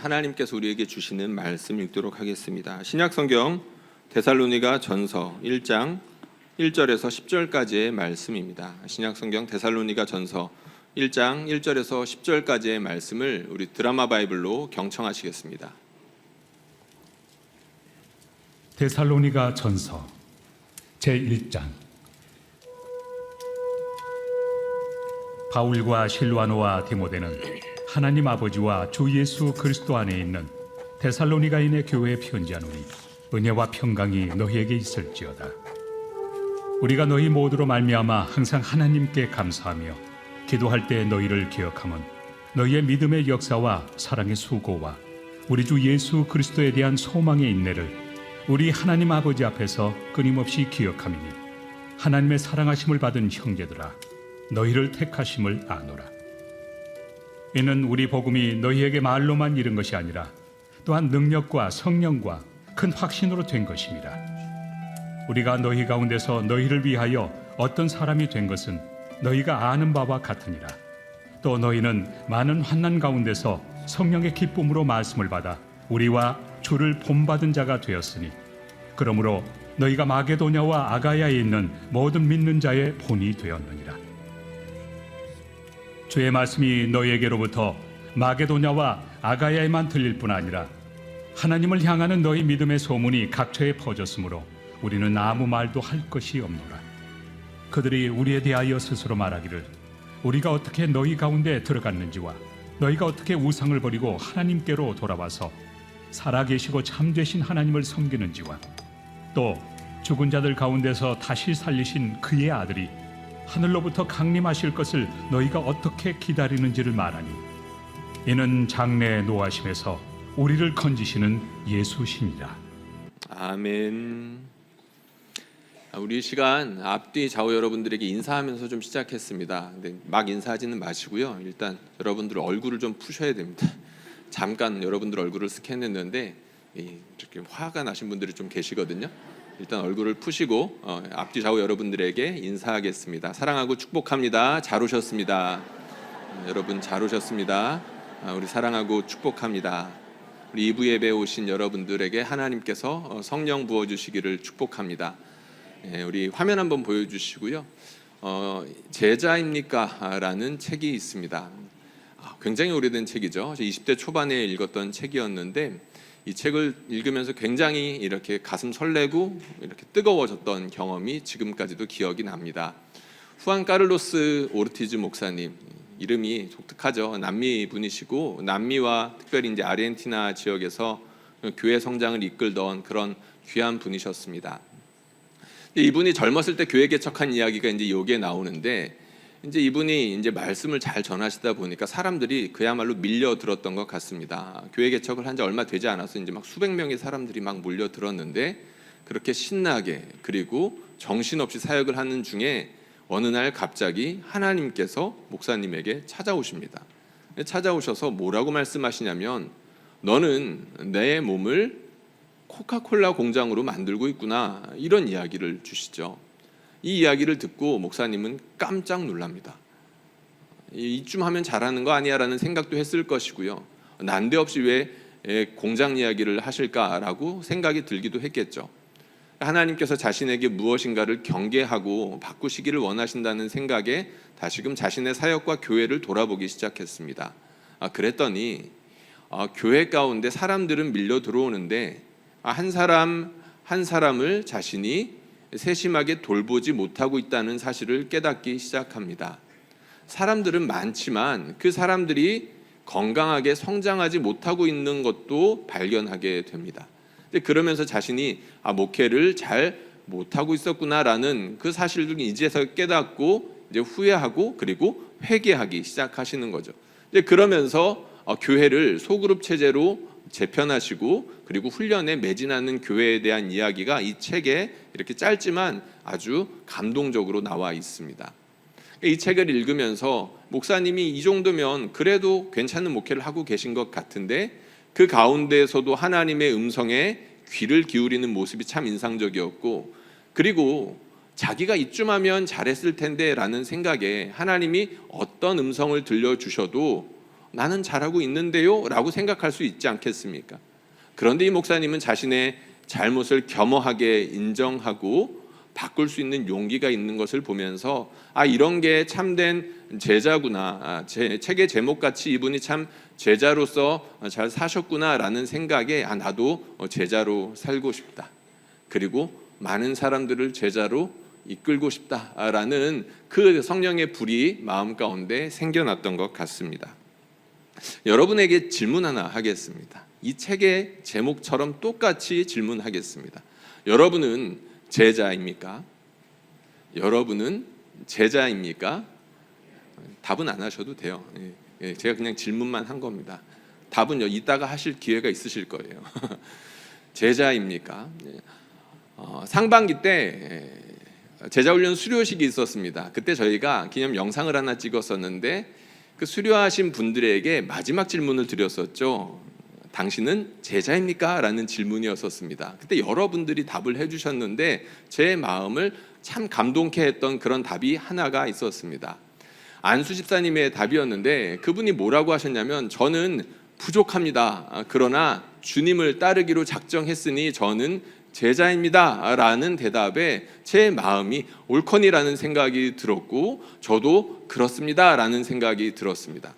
하나님께서 우리에게 주시는 말씀 읽도록 하겠습니다. 신약성경 데살로니가 전서 1장 1절에서 10절까지의 말씀입니다. 신약성경 데살로니가 전서 1장 1절에서 10절까지의 말씀을 우리 드라마 바이블로 경청하시겠습니다. 데살로니가 전서 제1장. 바울과 실와노와 디모데는 하나님 아버지와 주 예수 그리스도 안에 있는 데살로니가인의 교회에 편지하노니 은혜와 평강이 너희에게 있을지어다. 우리가 너희 모두로 말미암아 항상 하나님께 감사하며 기도할 때 너희를 기억함은 너희의 믿음의 역사와 사랑의 수고와 우리 주 예수 그리스도에 대한 소망의 인내를 우리 하나님 아버지 앞에서 끊임없이 기억함이니 하나님의 사랑하심을 받은 형제들아 너희를 택하심을 아노라. 이는 우리 복음이 너희에게 말로만 이른 것이 아니라 또한 능력과 성령과 큰 확신으로 된 것입니다. 우리가 너희 가운데서 너희를 위하여 어떤 사람이 된 것은 너희가 아는 바와 같으니라. 또 너희는 많은 환난 가운데서 성령의 기쁨으로 말씀을 받아 우리와 주를 본받은 자가 되었으니 그러므로 너희가 마게도냐와 아가야에 있는 모든 믿는 자의 본이 되었느니라. 주의 말씀이 너희에게로부터 마게도냐와 아가야에만 들릴 뿐 아니라 하나님을 향하는 너희 믿음의 소문이 각처에 퍼졌으므로 우리는 아무 말도 할 것이 없노라. 그들이 우리에 대하여 스스로 말하기를 우리가 어떻게 너희 가운데 들어갔는지와 너희가 어떻게 우상을 버리고 하나님께로 돌아와서 살아계시고 참되신 하나님을 섬기는지와 또 죽은 자들 가운데서 다시 살리신 그의 아들이 하늘로부터 강림하실 것을 너희가 어떻게 기다리는지를 말하니 이는 장래의 노하심에서 우리를 건지시는 예수시니라. 아멘. 우리 시간 앞뒤 좌우 여러분들에게 인사하면서 좀 시작했습니다. 근데 막 인사하지는 마시고요. 일단 여러분들 얼굴을 좀 푸셔야 됩니다. 잠깐 여러분들 얼굴을 스캔했는데 이렇게 화가 나신 분들이 좀 계시거든요. 일단 얼굴을 푸시고 앞뒤 좌우 여러분들에게 인사하겠습니다. 사랑하고 축복합니다. 잘 오셨습니다. 여러분 잘 오셨습니다. 우리 사랑하고 축복합니다. 우리 2부 예배에 오신 여러분들에게 하나님께서 성령 부어주시기를 축복합니다. 우리 화면 한번 보여주시고요. 제자입니까? 라는 책이 있습니다. 굉장히 오래된 책이죠. 20대 초반에 읽었던 책이었는데 이 책을 읽으면서 굉장히 이렇게 가슴 설레고 이렇게 뜨거워졌던 경험이 지금까지도 기억이 납니다. 후안 카를로스 오르티즈 목사님, 이름이 독특하죠. 남미 분이시고 남미와 특별히 이제 아르헨티나 지역에서 교회 성장을 이끌던 그런 귀한 분이셨습니다. 이분이 젊었을 때 교회 개척한 이야기가 이제 여기에 나오는데 이제 이분이 이제 말씀을 잘 전하시다 보니까 사람들이 그야말로 밀려 들었던 것 같습니다. 교회 개척을 한 지 얼마 되지 않아서 이제 막 수백 명의 사람들이 막 몰려 들었는데 그렇게 신나게 그리고 정신없이 사역을 하는 중에 어느 날 갑자기 하나님께서 목사님에게 찾아오십니다. 찾아오셔서 뭐라고 말씀하시냐면 너는 내 몸을 코카콜라 공장으로 만들고 있구나, 이런 이야기를 주시죠. 이 이야기를 듣고 목사님은 깜짝 놀랍니다. 이쯤 하면 잘하는 거 아니야 라는 생각도 했을 것이고요. 난데없이 왜 공장 이야기를 하실까라고 생각이 들기도 했겠죠. 하나님께서 자신에게 무엇인가를 경계하고 바꾸시기를 원하신다는 생각에 다시금 자신의 사역과 교회를 돌아보기 시작했습니다. 그랬더니 교회 가운데 사람들은 밀려 들어오는데 한 사람 한 사람을 자신이 세심하게 돌보지 못하고 있다는 사실을 깨닫기 시작합니다. 사람들은 많지만 그 사람들이 건강하게 성장하지 못하고 있는 것도 발견하게 됩니다. 그러면서 자신이 목회를 잘 못하고 있었구나라는 그 사실을 이제서 깨닫고 이제 후회하고 그리고 회개하기 시작하시는 거죠. 그러면서 교회를 소그룹 체제로 재편하시고 그리고 훈련에 매진하는 교회에 대한 이야기가 이 책에 이렇게 짧지만 아주 감동적으로 나와 있습니다. 이 책을 읽으면서 목사님이 이 정도면 그래도 괜찮은 목회를 하고 계신 것 같은데 그 가운데에서도 하나님의 음성에 귀를 기울이는 모습이 참 인상적이었고 그리고 자기가 이쯤 하면 잘했을 텐데 라는 생각에 하나님이 어떤 음성을 들려주셔도 나는 잘하고 있는데요 라고 생각할 수 있지 않겠습니까? 그런데 이 목사님은 자신의 잘못을 겸허하게 인정하고 바꿀 수 있는 용기가 있는 것을 보면서 이런 게 참된 제자구나, 제 책의 제목같이 이분이 참 제자로서 잘 사셨구나라는 생각에 나도 제자로 살고 싶다, 그리고 많은 사람들을 제자로 이끌고 싶다라는 그 성령의 불이 마음 가운데 생겨났던 것 같습니다. 여러분에게 질문 하나 하겠습니다. 이 책의 제목처럼 똑같이 질문하겠습니다. 여러분은 제자입니까? 여러분은 제자입니까? 답은 안 하셔도 돼요. 제가 그냥 질문만 한 겁니다. 답은 이따가 하실 기회가 있으실 거예요. 제자입니까? 상반기 때 제자훈련 수료식이 있었습니다. 그때 저희가 기념 영상을 하나 찍었었는데 그 수료하신 분들에게 마지막 질문을 드렸었죠. 당신은 제자입니까? 라는 질문이었었습니다. 그때 여러분들이 답을 해주셨는데 제 마음을 참 감동케 했던 그런 답이 하나가 있었습니다. 안수 집사님의 답이었는데 그분이 뭐라고 하셨냐면, 저는 부족합니다. 그러나 주님을 따르기로 작정했으니 저는 제자입니다 라는 대답에 제 마음이 옳거니라는 생각이 들었고, 저도 그렇습니다 라는 생각이 들었습니다.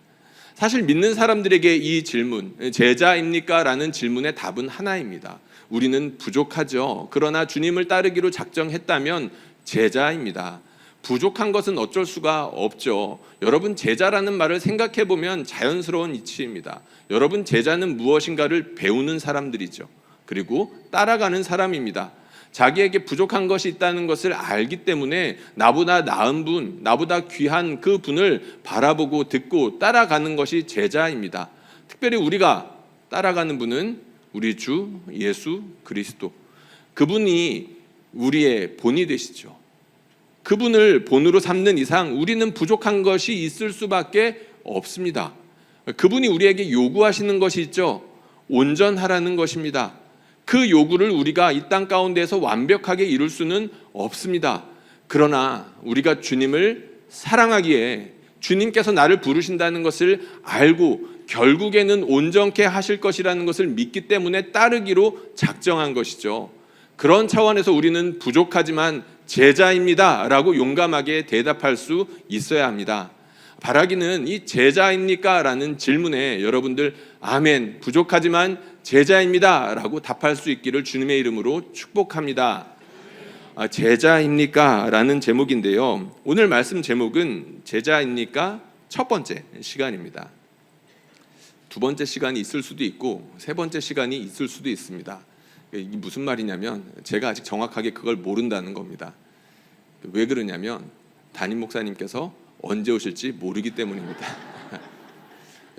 사실 믿는 사람들에게 이 질문, 제자입니까? 라는 질문의 답은 하나입니다. 우리는 부족하죠. 그러나 주님을 따르기로 작정했다면 제자입니다. 부족한 것은 어쩔 수가 없죠. 여러분, 제자라는 말을 생각해 보면 자연스러운 이치입니다. 여러분, 제자는 무엇인가를 배우는 사람들이죠. 그리고 따라가는 사람입니다. 자기에게 부족한 것이 있다는 것을 알기 때문에 나보다 나은 분, 나보다 귀한 그 분을 바라보고 듣고 따라가는 것이 제자입니다. 특별히 우리가 따라가는 분은 우리 주 예수 그리스도, 그분이 우리의 본이 되시죠. 그분을 본으로 삼는 이상 우리는 부족한 것이 있을 수밖에 없습니다. 그분이 우리에게 요구하시는 것이 있죠. 온전하라는 것입니다. 그 요구를 우리가 이 땅 가운데서 완벽하게 이룰 수는 없습니다. 그러나 우리가 주님을 사랑하기에 주님께서 나를 부르신다는 것을 알고 결국에는 온전케 하실 것이라는 것을 믿기 때문에 따르기로 작정한 것이죠. 그런 차원에서 우리는 부족하지만 제자입니다 라고 용감하게 대답할 수 있어야 합니다. 바라기는 이 제자입니까? 라는 질문에 여러분들 아멘, 부족하지만 제자입니다 라고 답할 수 있기를 주님의 이름으로 축복합니다. 제자입니까? 라는 제목인데요, 오늘 말씀 제목은 제자입니까? 첫 번째 시간입니다. 두 번째 시간이 있을 수도 있고 세 번째 시간이 있을 수도 있습니다. 이게 무슨 말이냐면 제가 아직 정확하게 그걸 모른다는 겁니다. 왜 그러냐면 담임 목사님께서 언제 오실지 모르기 때문입니다.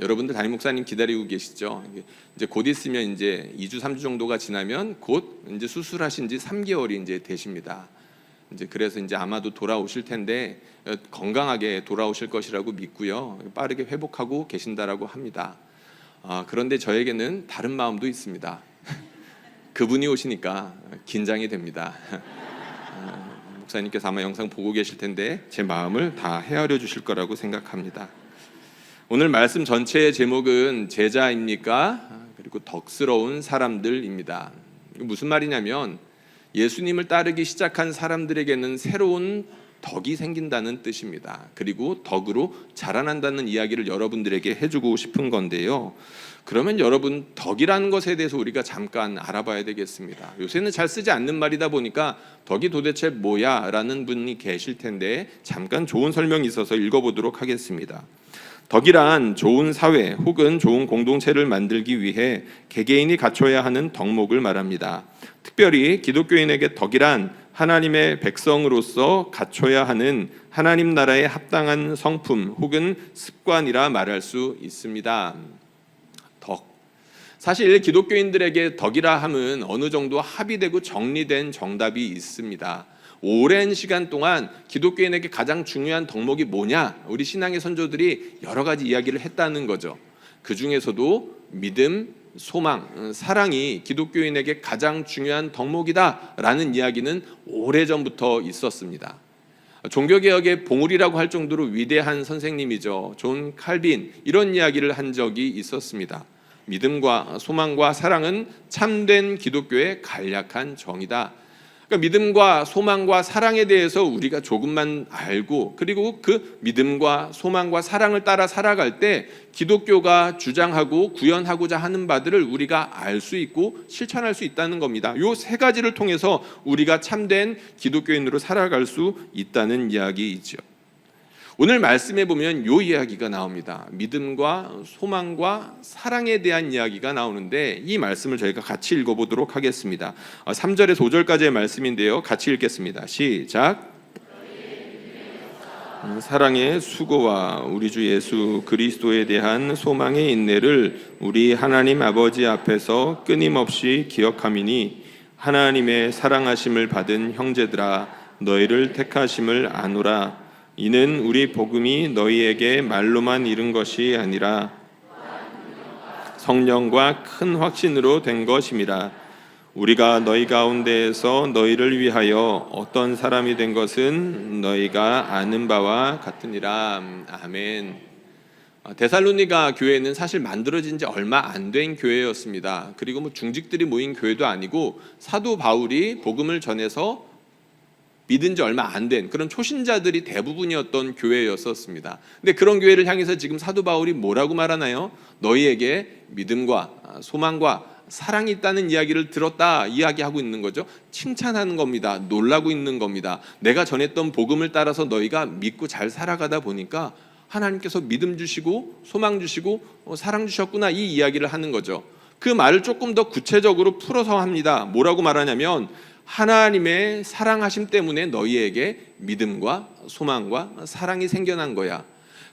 여러분들 담임 목사님 기다리고 계시죠? 이제 곧 있으면 이제 2주 3주 정도가 지나면 곧 이제 수술하신 지 3개월이 이제 되십니다. 이제 그래서 이제 아마도 돌아오실 텐데 건강하게 돌아오실 것이라고 믿고요. 빠르게 회복하고 계신다라고 합니다. 그런데 저에게는 다른 마음도 있습니다. 그분이 오시니까 긴장이 됩니다. 목사님께서 아마 영상 보고 계실 텐데 제 마음을 다 헤아려 주실 거라고 생각합니다. 오늘 말씀 전체의 제목은 제자입니까? 그리고 덕스러운 사람들입니다. 무슨 말이냐면 예수님을 따르기 시작한 사람들에게는 새로운 덕이 생긴다는 뜻입니다. 그리고 덕으로 자라난다는 이야기를 여러분들에게 해주고 싶은 건데요. 그러면 여러분, 덕이라는 것에 대해서 우리가 잠깐 알아봐야 되겠습니다. 요새는 잘 쓰지 않는 말이다 보니까 덕이 도대체 뭐야? 라는 분이 계실 텐데 잠깐 좋은 설명이 있어서 읽어보도록 하겠습니다. 덕이란 좋은 사회 혹은 좋은 공동체를 만들기 위해 개개인이 갖춰야 하는 덕목을 말합니다. 특별히 기독교인에게 덕이란 하나님의 백성으로서 갖춰야 하는 하나님 나라에 합당한 성품 혹은 습관이라 말할 수 있습니다. 덕. 사실 기독교인들에게 덕이라 함은 어느 정도 합의되고 정리된 정답이 있습니다. 오랜 시간 동안 기독교인에게 가장 중요한 덕목이 뭐냐? 우리 신앙의 선조들이 여러 가지 이야기를 했다는 거죠. 그 중에서도 믿음, 소망, 사랑이 기독교인에게 가장 중요한 덕목이다라는 이야기는 오래전부터 있었습니다. 종교개혁의 봉우리라고 할 정도로 위대한 선생님이죠. 존 칼빈, 이런 이야기를 한 적이 있었습니다. 믿음과 소망과 사랑은 참된 기독교의 간략한 정의다. 그러니까 믿음과 소망과 사랑에 대해서 우리가 조금만 알고, 그리고 그 믿음과 소망과 사랑을 따라 살아갈 때 기독교가 주장하고 구현하고자 하는 바들을 우리가 알 수 있고 실천할 수 있다는 겁니다. 이 세 가지를 통해서 우리가 참된 기독교인으로 살아갈 수 있다는 이야기이죠. 오늘 말씀에 보면 이 이야기가 나옵니다. 믿음과 소망과 사랑에 대한 이야기가 나오는데, 이 말씀을 저희가 같이 읽어보도록 하겠습니다. 3절에서 5절까지의 말씀인데요, 같이 읽겠습니다. 시작. 사랑의 수고와 우리 주 예수 그리스도에 대한 소망의 인내를 우리 하나님 아버지 앞에서 끊임없이 기억함이니, 하나님의 사랑하심을 받은 형제들아, 너희를 택하심을 아노라. 이는 우리 복음이 너희에게 말로만 이른 것이 아니라 성령과 큰 확신으로 된 것임이라. 우리가 너희 가운데에서 너희를 위하여 어떤 사람이 된 것은 너희가 아는 바와 같으니라. 아멘. 데살로니가 교회는 사실 만들어진 지 얼마 안 된 교회였습니다. 그리고 뭐 중직들이 모인 교회도 아니고, 사도 바울이 복음을 전해서 믿은 지 얼마 안 된 그런 초신자들이 대부분이었던 교회였었습니다. 근데 그런 교회를 향해서 지금 사도 바울이 뭐라고 말하나요? 너희에게 믿음과 소망과 사랑이 있다는 이야기를 들었다, 이야기하고 있는 거죠. 칭찬하는 겁니다. 놀라고 있는 겁니다. 내가 전했던 복음을 따라서 너희가 믿고 잘 살아가다 보니까 하나님께서 믿음 주시고 소망 주시고 사랑 주셨구나, 이 이야기를 하는 거죠. 그 말을 조금 더 구체적으로 풀어서 합니다. 뭐라고 말하냐면, 하나님의 사랑하심 때문에 너희에게 믿음과 소망과 사랑이 생겨난 거야.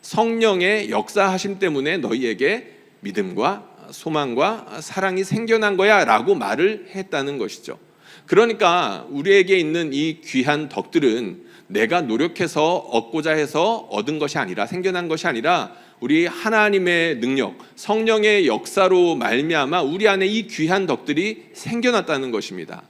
성령의 역사하심 때문에 너희에게 믿음과 소망과 사랑이 생겨난 거야 라고 말을 했다는 것이죠. 그러니까 우리에게 있는 이 귀한 덕들은 내가 노력해서 얻고자 해서 얻은 것이 아니라, 생겨난 것이 아니라 우리 하나님의 능력, 성령의 역사로 말미암아 우리 안에 이 귀한 덕들이 생겨났다는 것입니다.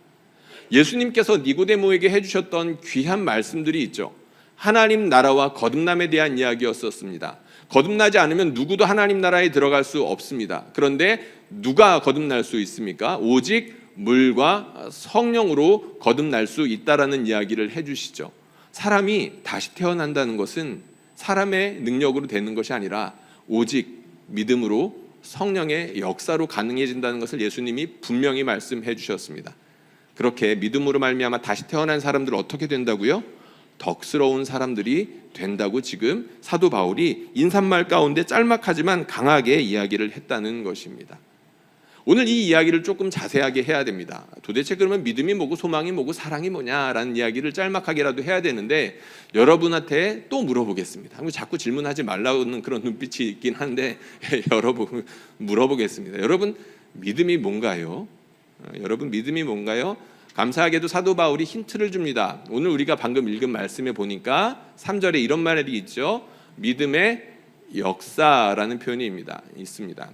예수님께서 니고데모에게 해주셨던 귀한 말씀들이 있죠. 하나님 나라와 거듭남에 대한 이야기였었습니다. 거듭나지 않으면 누구도 하나님 나라에 들어갈 수 없습니다. 그런데 누가 거듭날 수 있습니까? 오직 물과 성령으로 거듭날 수 있다라는 이야기를 해주시죠. 사람이 다시 태어난다는 것은 사람의 능력으로 되는 것이 아니라 오직 믿음으로 성령의 역사로 가능해진다는 것을 예수님이 분명히 말씀해 주셨습니다. 그렇게 믿음으로 말미암아 다시 태어난 사람들 어떻게 된다고요? 덕스러운 사람들이 된다고 지금 사도 바울이 인사말 가운데 짤막하지만 강하게 이야기를 했다는 것입니다. 오늘 이 이야기를 조금 자세하게 해야 됩니다. 도대체 그러면 믿음이 뭐고 소망이 뭐고 사랑이 뭐냐라는 이야기를 짤막하게라도 해야 되는데, 여러분한테 또 물어보겠습니다. 자꾸 질문하지 말라는 그런 눈빛이 있긴 한데 여러분 물어보겠습니다. 여러분 믿음이 뭔가요? 여러분 믿음이 뭔가요? 감사하게도 사도 바울이 힌트를 줍니다. 오늘 우리가 방금 읽은 말씀에 보니까 3절에 이런 말이 있죠. 믿음의 역사라는 표현이 있습니다.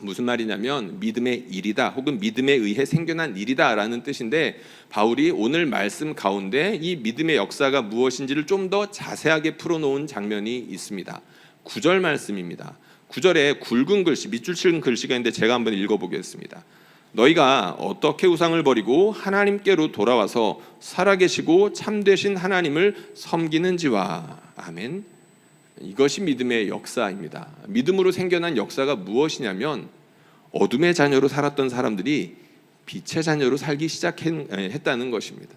무슨 말이냐면 믿음의 일이다, 혹은 믿음에 의해 생겨난 일이다라는 뜻인데, 바울이 오늘 말씀 가운데 이 믿음의 역사가 무엇인지를 좀 더 자세하게 풀어놓은 장면이 있습니다. 9절 말씀입니다. 9절에 굵은 글씨, 밑줄 치는 글씨가 있는데 제가 한번 읽어보겠습니다. 너희가 어떻게 우상을 버리고 하나님께로 돌아와서 살아계시고 참되신 하나님을 섬기는지와. 아멘. 이것이 믿음의 역사입니다. 믿음으로 생겨난 역사가 무엇이냐면, 어둠의 자녀로 살았던 사람들이 빛의 자녀로 살기 시작했다는 것입니다.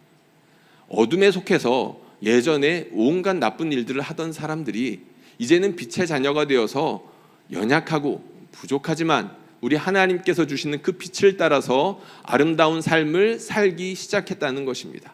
어둠에 속해서 예전에 온갖 나쁜 일들을 하던 사람들이 이제는 빛의 자녀가 되어서 연약하고 부족하지만 우리 하나님께서 주시는 그 빛을 따라서 아름다운 삶을 살기 시작했다는 것입니다.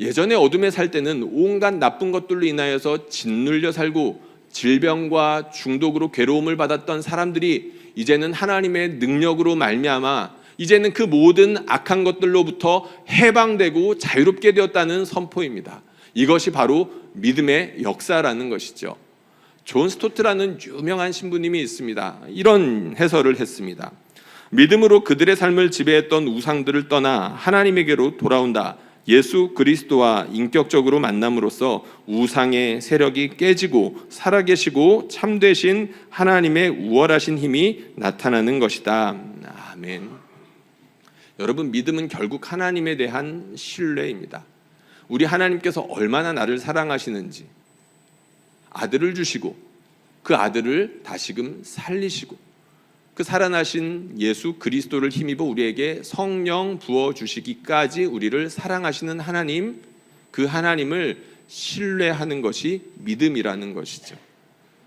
예전에 어둠에 살 때는 온갖 나쁜 것들로 인하여서 짓눌려 살고 질병과 중독으로 괴로움을 받았던 사람들이 이제는 하나님의 능력으로 말미암아 이제는 그 모든 악한 것들로부터 해방되고 자유롭게 되었다는 선포입니다. 이것이 바로 믿음의 역사라는 것이죠. 존 스토트라는 유명한 신부님이 있습니다. 이런 해설을 했습니다. 믿음으로 그들의 삶을 지배했던 우상들을 떠나 하나님에게로 돌아온다. 예수 그리스도와 인격적으로 만남으로써 우상의 세력이 깨지고 살아계시고 참되신 하나님의 우월하신 힘이 나타나는 것이다. 아멘. 여러분, 믿음은 결국 하나님에 대한 신뢰입니다. 우리 하나님께서 얼마나 나를 사랑하시는지, 아들을 주시고 그 아들을 다시금 살리시고 그 살아나신 예수 그리스도를 힘입어 우리에게 성령 부어주시기까지 우리를 사랑하시는 하나님, 그 하나님을 신뢰하는 것이 믿음이라는 것이죠.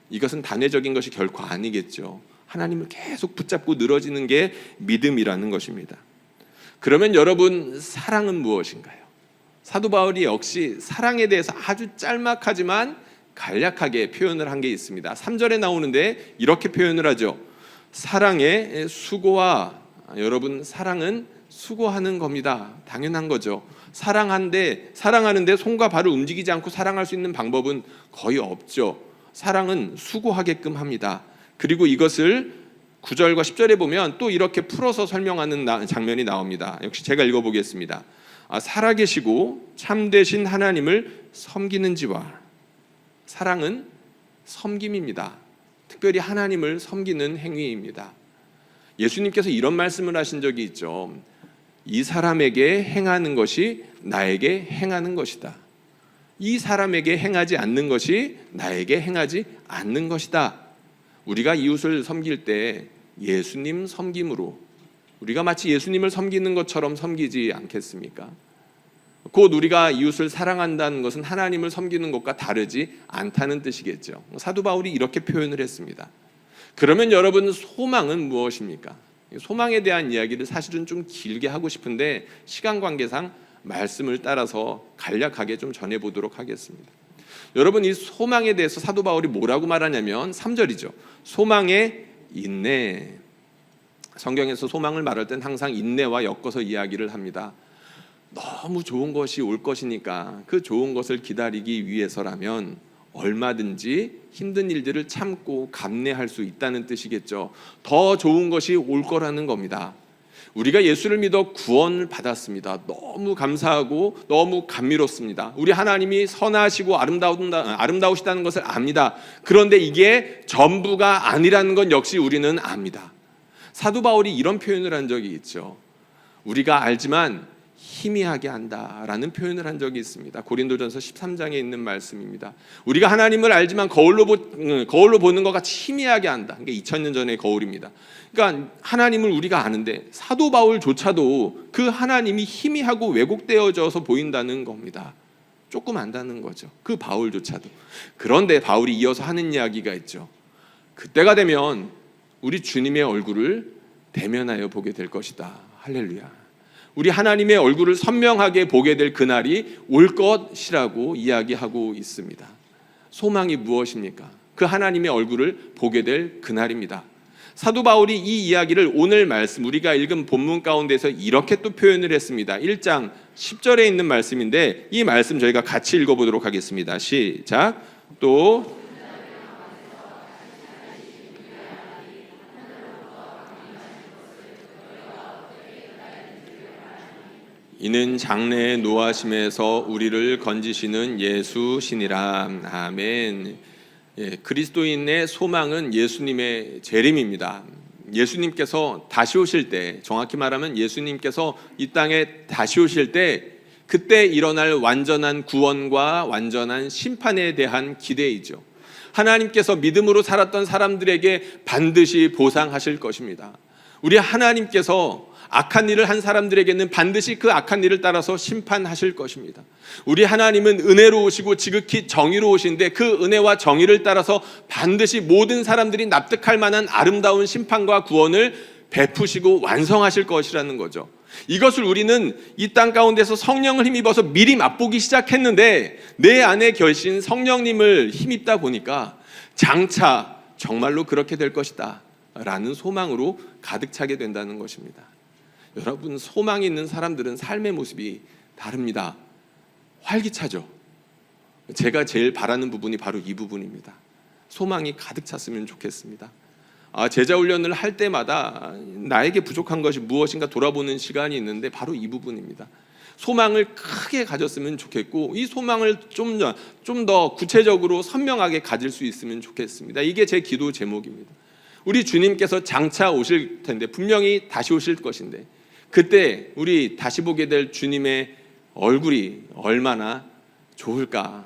이것은 단회적인 것이 결코 아니겠죠. 하나님을 계속 붙잡고 늘어지는 게 믿음이라는 것입니다. 그러면 여러분, 사랑은 무엇인가요? 사도 바울이 역시 사랑에 대해서 아주 짤막하지만 간략하게 표현을 한 게 있습니다. 3절에 나오는데 이렇게 표현을 하죠. 사랑의 수고와, 여러분, 사랑은 수고하는 겁니다. 당연한 거죠. 사랑하는데 손과 발을 움직이지 않고 사랑할 수 있는 방법은 거의 없죠. 사랑은 수고하게끔 합니다. 그리고 이것을 9절과 10절에 보면 또 이렇게 풀어서 설명하는 장면이 나옵니다. 역시 제가 읽어보겠습니다. 살아계시고 참되신 하나님을 섬기는지와, 사랑은 섬김입니다. 특별히 하나님을 섬기는 행위입니다. 예수님께서 이런 말씀을 하신 적이 있죠. 이 사람에게 행하는 것이 나에게 행하는 것이다. 이 사람에게 행하지 않는 것이 나에게 행하지 않는 것이다. 우리가 이웃을 섬길 때 예수님 섬김으로, 우리가 마치 예수님을 섬기는 것처럼 섬기지 않겠습니까? 곧 우리가 이웃을 사랑한다는 것은 하나님을 섬기는 것과 다르지 않다는 뜻이겠죠. 사도 바울이 이렇게 표현을 했습니다. 그러면 여러분, 소망은 무엇입니까? 소망에 대한 이야기를 사실은 좀 길게 하고 싶은데 시간 관계상 말씀을 따라서 간략하게 좀 전해보도록 하겠습니다. 여러분, 이 소망에 대해서 사도 바울이 뭐라고 말하냐면 3절이죠. 소망의 인내. 성경에서 소망을 말할 땐 항상 인내와 엮어서 이야기를 합니다. 너무 좋은 것이 올 것이니까 그 좋은 것을 기다리기 위해서라면 얼마든지 힘든 일들을 참고 감내할 수 있다는 뜻이겠죠. 더 좋은 것이 올 거라는 겁니다. 우리가 예수를 믿어 구원을 받았습니다. 너무 감사하고 너무 감미롭습니다. 우리 하나님이 선하시고 아름다우시다는 것을 압니다. 그런데 이게 전부가 아니라는 건 역시 우리는 압니다. 사도 바울이 이런 표현을 한 적이 있죠. 우리가 알지만 희미하게 한다라는 표현을 한 적이 있습니다. 고린도전서 13장에 있는 말씀입니다. 우리가 하나님을 알지만 거울로 보는 것 같이 희미하게 한다. 이게 2000년 전의 거울입니다. 그러니까 하나님을 우리가 아는데 사도 바울조차도 그 하나님이 희미하고 왜곡되어져서 보인다는 겁니다. 조금 안다는 거죠. 그 바울조차도. 그런데 바울이 이어서 하는 이야기가 있죠. 그때가 되면 우리 주님의 얼굴을 대면하여 보게 될 것이다. 할렐루야. 우리 하나님의 얼굴을 선명하게 보게 될 그날이 올 것이라고 이야기하고 있습니다. 소망이 무엇입니까? 그 하나님의 얼굴을 보게 될 그날입니다. 사도 바울이 이 이야기를 오늘 말씀, 우리가 읽은 본문 가운데서 이렇게 또 표현을 했습니다. 1장 10절에 있는 말씀인데 이 말씀 저희가 같이 읽어보도록 하겠습니다. 시작. 또 이는 장래의 노하심에서 우리를 건지시는 예수시니라. 아멘. 그리스도인의 소망은 예수님의 재림입니다. 예수님께서 다시 오실 때, 정확히 말하면 예수님께서 이 땅에 다시 오실 때 그때 일어날 완전한 구원과 완전한 심판에 대한 기대이죠. 하나님께서 믿음으로 살았던 사람들에게 반드시 보상하실 것입니다. 우리 하나님께서 악한 일을 한 사람들에게는 반드시 그 악한 일을 따라서 심판하실 것입니다. 우리 하나님은 은혜로우시고 지극히 정의로우신데 그 은혜와 정의를 따라서 반드시 모든 사람들이 납득할 만한 아름다운 심판과 구원을 베푸시고 완성하실 것이라는 거죠. 이것을 우리는 이 땅 가운데서 성령을 힘입어서 미리 맛보기 시작했는데 내 안에 계신 성령님을 힘입다 보니까 장차 정말로 그렇게 될 것이다 라는 소망으로 가득 차게 된다는 것입니다. 여러분, 소망이 있는 사람들은 삶의 모습이 다릅니다. 활기차죠. 제가 제일 바라는 부분이 바로 이 부분입니다. 소망이 가득 찼으면 좋겠습니다. 제자 훈련을 할 때마다 나에게 부족한 것이 무엇인가 돌아보는 시간이 있는데 바로 이 부분입니다. 소망을 크게 가졌으면 좋겠고, 이 소망을 좀 더 구체적으로 선명하게 가질 수 있으면 좋겠습니다. 이게 제 기도 제목입니다. 우리 주님께서 장차 오실 텐데, 분명히 다시 오실 것인데, 그때 우리 다시 보게 될 주님의 얼굴이 얼마나 좋을까?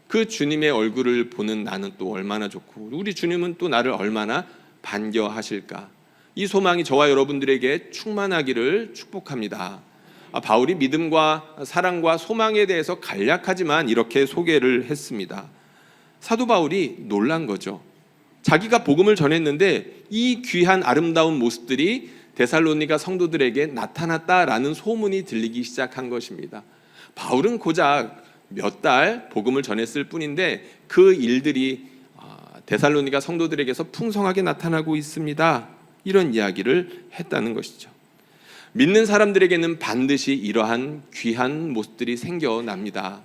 그 주님의 얼굴을 보는 나는 또 얼마나 좋고, 우리 주님은 또 나를 얼마나 반겨하실까? 이 소망이 저와 여러분들에게 충만하기를 축복합니다. 바울이 믿음과 사랑과 소망에 대해서 간략하지만 이렇게 소개를 했습니다. 사도 바울이 놀란 거죠. 자기가 복음을 전했는데 이 귀한 아름다운 모습들이 데살로니가 성도들에게 나타났다라는 소문이 들리기 시작한 것입니다. 바울은 고작 몇 달 복음을 전했을 뿐인데 그 일들이 데살로니가 성도들에게서 풍성하게 나타나고 있습니다. 이런 이야기를 했다는 것이죠. 믿는 사람들에게는 반드시 이러한 귀한 모습들이 생겨납니다.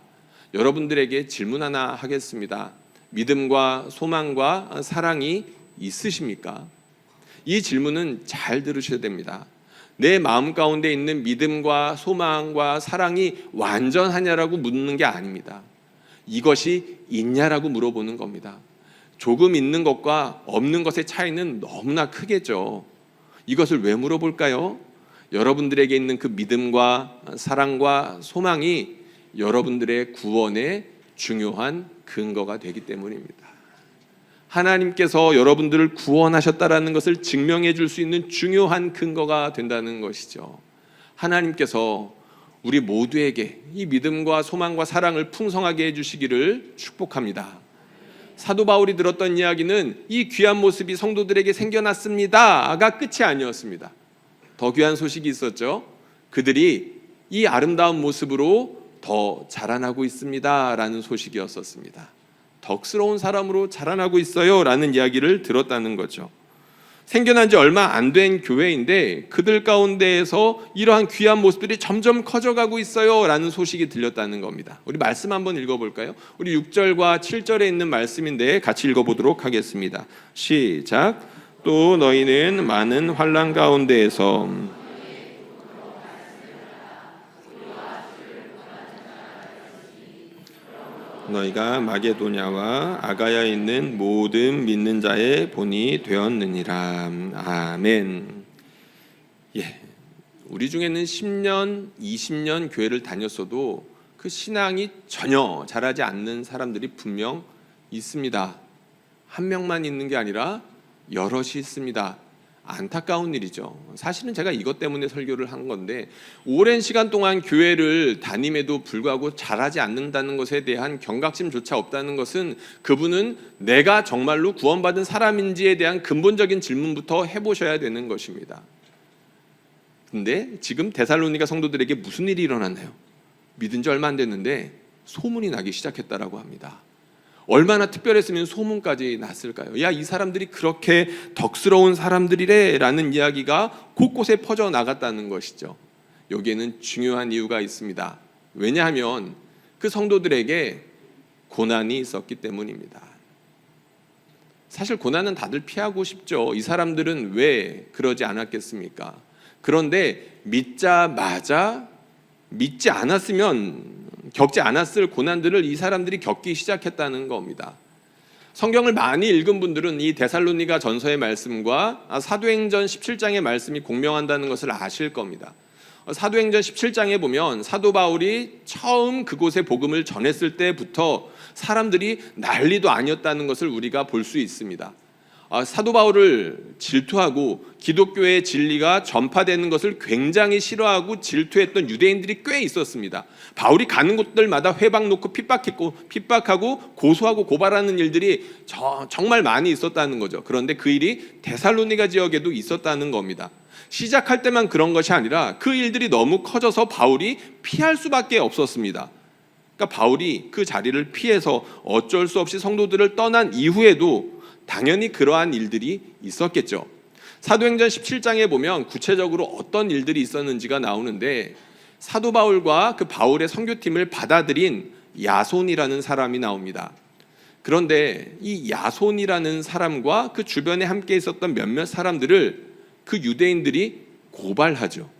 여러분들에게 질문 하나 하겠습니다. 믿음과 소망과 사랑이 있으십니까? 이 질문은 잘 들으셔야 됩니다. 내 마음 가운데 있는 믿음과 소망과 사랑이 완전하냐라고 묻는 게 아닙니다. 이것이 있냐라고 물어보는 겁니다. 조금 있는 것과 없는 것의 차이는 너무나 크겠죠. 이것을 왜 물어볼까요? 여러분들에게 있는 그 믿음과 사랑과 소망이 여러분들의 구원의 중요한 근거가 되기 때문입니다. 하나님께서 여러분들을 구원하셨다라는 것을 증명해 줄 수 있는 중요한 근거가 된다는 것이죠. 하나님께서 우리 모두에게 이 믿음과 소망과 사랑을 풍성하게 해주시기를 축복합니다. 사도 바울이 들었던 이야기는 이 귀한 모습이 성도들에게 생겨났습니다가 끝이 아니었습니다. 더 귀한 소식이 있었죠. 그들이 이 아름다운 모습으로 더 자라나고 있습니다라는 소식이었었습니다. 덕스러운 사람으로 자라나고 있어요 라는 이야기를 들었다는 거죠. 생겨난 지 얼마 안 된 교회인데 그들 가운데에서 이러한 귀한 모습들이 점점 커져가고 있어요 라는 소식이 들렸다는 겁니다. 우리 말씀 한번 읽어볼까요? 우리 6절과 7절에 있는 말씀인데 같이 읽어보도록 하겠습니다. 시작. 또 너희는 많은 환난 가운데에서 너희가 마게도냐와 아가야에 있는 모든 믿는 자의 본이 되었느니라. 아멘. 우리 중에는 10년, 20년 교회를 다녔어도 그 신앙이 전혀 자라지 않는 사람들이 분명 있습니다. 한 명만 있는 게 아니라 여럿이 있습니다. 안타까운 일이죠. 사실은 제가 이것 때문에 설교를 한 건데, 오랜 시간 동안 교회를 다님에도 불구하고 잘하지 않는다는 것에 대한 경각심조차 없다는 것은 그분은 내가 정말로 구원받은 사람인지에 대한 근본적인 질문부터 해보셔야 되는 것입니다. 근데 지금 데살로니가 성도들에게 무슨 일이 일어났나요? 믿은 지 얼마 안 됐는데 소문이 나기 시작했다라고 합니다. 얼마나 특별했으면 소문까지 났을까요? 야, 이 사람들이 그렇게 덕스러운 사람들이래 라는 이야기가 곳곳에 퍼져나갔다는 것이죠. 여기에는 중요한 이유가 있습니다. 왜냐하면 그 성도들에게 고난이 있었기 때문입니다. 사실 고난은 다들 피하고 싶죠. 이 사람들은 왜 그러지 않았겠습니까? 그런데 믿자마자 믿지 않았으면 겪지 않았을 고난들을 이 사람들이 겪기 시작했다는 겁니다. 성경을 많이 읽은 분들은 이 데살로니가 전서의 말씀과 사도행전 17장의 말씀이 공명한다는 것을 아실 겁니다. 사도행전 17장에 보면 사도 바울이 처음 그곳에 복음을 전했을 때부터 사람들이 난리도 아니었다는 것을 우리가 볼 수 있습니다. 사도 바울을 질투하고 기독교의 진리가 전파되는 것을 굉장히 싫어하고 질투했던 유대인들이 꽤 있었습니다. 바울이 가는 곳들마다 회방 놓고 핍박하고 고소하고 고발하는 일들이 정말 많이 있었다는 거죠. 그런데 그 일이 데살로니가 지역에도 있었다는 겁니다. 시작할 때만 그런 것이 아니라 그 일들이 너무 커져서 바울이 피할 수밖에 없었습니다. 그러니까 바울이 그 자리를 피해서 어쩔 수 없이 성도들을 떠난 이후에도 당연히 그러한 일들이 있었겠죠. 사도행전 17장에 보면 구체적으로 어떤 일들이 있었는지가 나오는데, 사도 바울과 그 바울의 선교팀을 받아들인 야손이라는 사람이 나옵니다. 그런데 이 야손이라는 사람과 그 주변에 함께 있었던 몇몇 사람들을 그 유대인들이 고발하죠.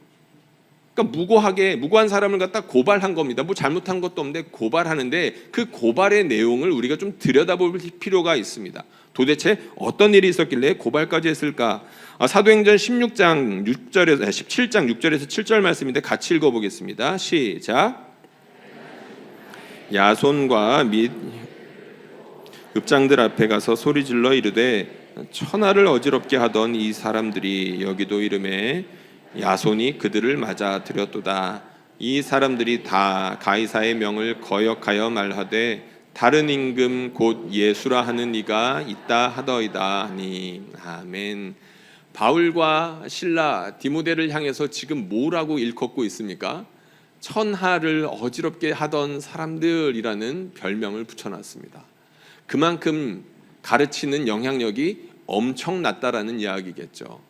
그러니까 그러니까 무고한 사람을 갖다 고발한 겁니다. 뭐 잘못한 것도 없는데 고발하는데 그 고발의 내용을 우리가 좀 들여다볼 필요가 있습니다. 도대체 어떤 일이 있었길래 고발까지 했을까? 사도행전 17장 6절에서 7절 말씀인데 같이 읽어보겠습니다. 시작. 야손과 및 읍장들 앞에 가서 소리질러 이르되 천하를 어지럽게 하던 이 사람들이 여기도 이름에 야손이 그들을 맞아 들였도다. 이 사람들이 다 가이사의 명을 거역하여 말하되 다른 임금 곧 예수라 하는 이가 있다 하더이다 하니. 아멘. 바울과 실라, 디모데를 향해서 지금 뭐라고 일컫고 있습니까? 천하를 어지럽게 하던 사람들이라는 별명을 붙여놨습니다. 그만큼 가르치는 영향력이 엄청났다라는 이야기겠죠.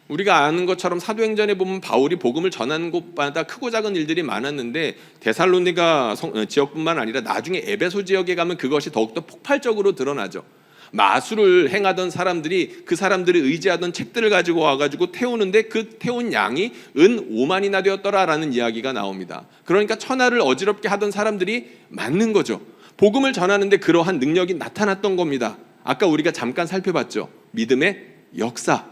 우리가 아는 것처럼 사도행전에 보면 바울이 복음을 전하는 곳마다 크고 작은 일들이 많았는데 데살로니가 지역뿐만 아니라 나중에 에베소 지역에 가면 그것이 더욱더 폭발적으로 드러나죠. 마술을 행하던 사람들이 그 사람들이 의지하던 책들을 가지고 와가지고 태우는데 그 태운 양이 은 5만이나 되었더라라는 이야기가 나옵니다. 그러니까 천하를 어지럽게 하던 사람들이 맞는 거죠. 복음을 전하는데 그러한 능력이 나타났던 겁니다. 아까 우리가 잠깐 살펴봤죠. 믿음의 역사.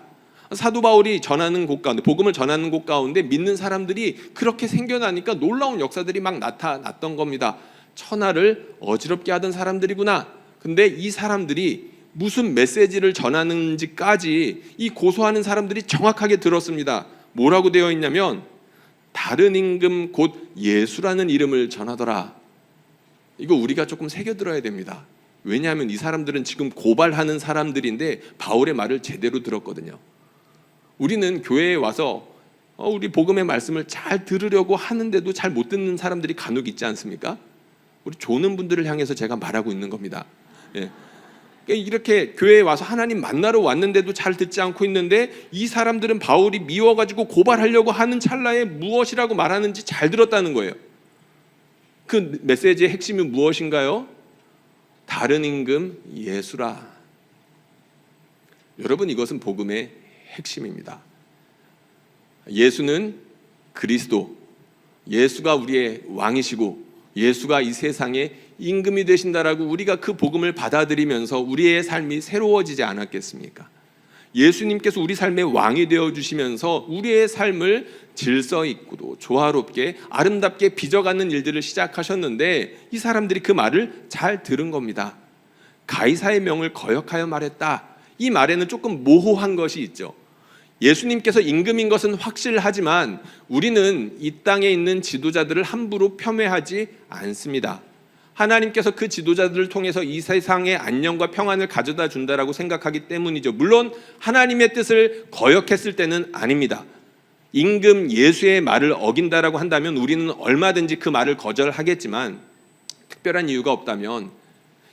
사도 바울이 전하는 곳 가운데, 복음을 전하는 곳 가운데 믿는 사람들이 그렇게 생겨나니까 놀라운 역사들이 막 나타났던 겁니다. 천하를 어지럽게 하던 사람들이구나. 근데 이 사람들이 무슨 메시지를 전하는지까지 이 고소하는 사람들이 정확하게 들었습니다. 뭐라고 되어 있냐면 다른 임금 곧 예수라는 이름을 전하더라. 이거 우리가 조금 새겨들어야 됩니다. 왜냐하면 이 사람들은 지금 고발하는 사람들인데 바울의 말을 제대로 들었거든요. 우리는 교회에 와서 우리 복음의 말씀을 잘 들으려고 하는데도 잘 못 듣는 사람들이 간혹 있지 않습니까? 우리 조는 분들을 향해서 제가 말하고 있는 겁니다. 예. 이렇게 교회에 와서 하나님 만나러 왔는데도 잘 듣지 않고 있는데 이 사람들은 바울이 미워가지고 고발하려고 하는 찰나에 무엇이라고 말하는지 잘 들었다는 거예요. 그 메시지의 핵심이 무엇인가요? 다른 임금 예수라. 여러분, 이것은 복음의 핵심입니다. 예수는 그리스도, 예수가 우리의 왕이시고 예수가 이 세상에 임금이 되신다라고 우리가 그 복음을 받아들이면서 우리의 삶이 새로워지지 않았겠습니까? 예수님께서 우리 삶의 왕이 되어주시면서 우리의 삶을 질서 있고 조화롭게 아름답게 빚어가는 일들을 시작하셨는데 이 사람들이 그 말을 잘 들은 겁니다. 가이사의 명을 거역하여 말했다. 이 말에는 조금 모호한 것이 있죠. 예수님께서 임금인 것은 확실하지만 우리는 이 땅에 있는 지도자들을 함부로 폄훼하지 않습니다. 하나님께서 그 지도자들을 통해서 이 세상의 안녕과 평안을 가져다 준다라고 생각하기 때문이죠. 물론 하나님의 뜻을 거역했을 때는 아닙니다. 임금 예수의 말을 어긴다라고 한다면 우리는 얼마든지 그 말을 거절하겠지만 특별한 이유가 없다면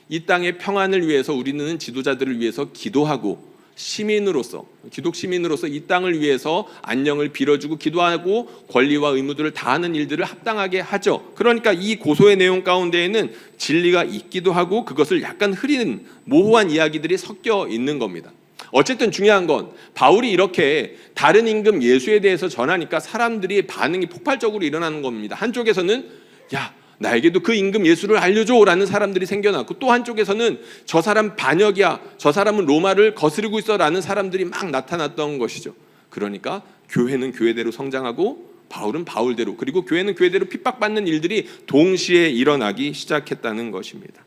이 땅의 평안을 위해서 우리는 지도자들을 위해서 기도하고 시민으로서, 기독 시민으로서 이 땅을 위해서 안녕을 빌어주고 기도하고 권리와 의무들을 다하는 일들을 합당하게 하죠. 그러니까 이 고소의 내용 가운데에는 진리가 있기도 하고 그것을 약간 흐리는 모호한 이야기들이 섞여 있는 겁니다. 어쨌든 중요한 건 바울이 이렇게 다른 임금 예수에 대해서 전하니까 사람들이 반응이 폭발적으로 일어나는 겁니다. 한쪽에서는 야, 나에게도 그 임금 예수를 알려줘 라는 사람들이 생겨났고 또 한쪽에서는 저 사람 반역이야, 저 사람은 로마를 거스르고 있어 라는 사람들이 막 나타났던 것이죠. 그러니까 교회는 교회대로 성장하고 바울은 바울대로, 그리고 교회는 교회대로 핍박받는 일들이 동시에 일어나기 시작했다는 것입니다.